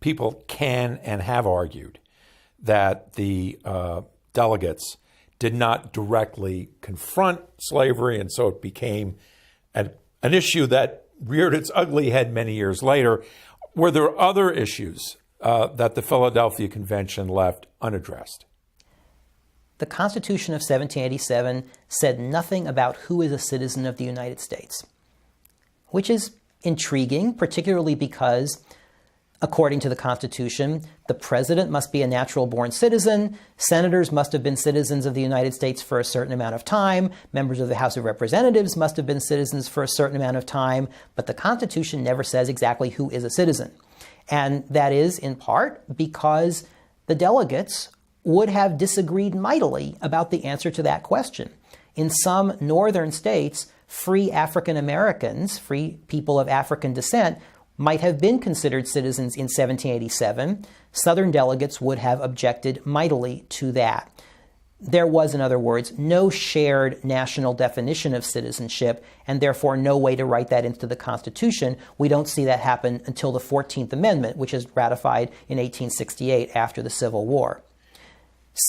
people can and have argued that the delegates did not directly confront slavery, and so it became an issue that reared its ugly head many years later. Were there other issues that the Philadelphia Convention left unaddressed? The Constitution of 1787 said nothing about who is a citizen of the United States, which is intriguing, particularly because, according to the Constitution, the president must be a natural-born citizen, senators must have been citizens of the United States for a certain amount of time, members of the House of Representatives must have been citizens for a certain amount of time, but the Constitution never says exactly who is a citizen. And that is, in part, because the delegates would have disagreed mightily about the answer to that question. In some northern states, free African Americans, free people of African descent, might have been considered citizens in 1787. Southern delegates would have objected mightily to that. There was, in other words, no shared national definition of citizenship, and therefore no way to write that into the Constitution. We don't see that happen until the 14th Amendment, which is ratified in 1868 after the Civil War.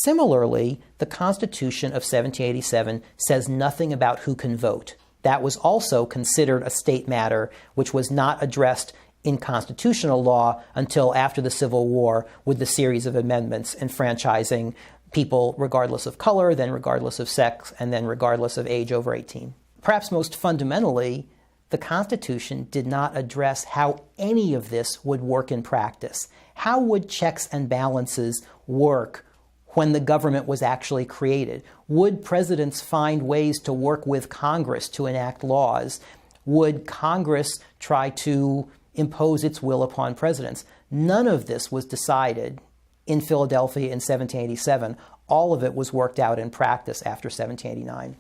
Similarly, the Constitution of 1787 says nothing about who can vote. That was also considered a state matter, which was not addressed in constitutional law until after the Civil War, with the series of amendments enfranchising people regardless of color, then regardless of sex, and then regardless of age over 18. Perhaps most fundamentally, the Constitution did not address how any of this would work in practice. How would checks and balances work when the government was actually created? Would presidents find ways to work with Congress to enact laws? Would Congress try to impose its will upon presidents? None of this was decided in Philadelphia in 1787. All of it was worked out in practice after 1789.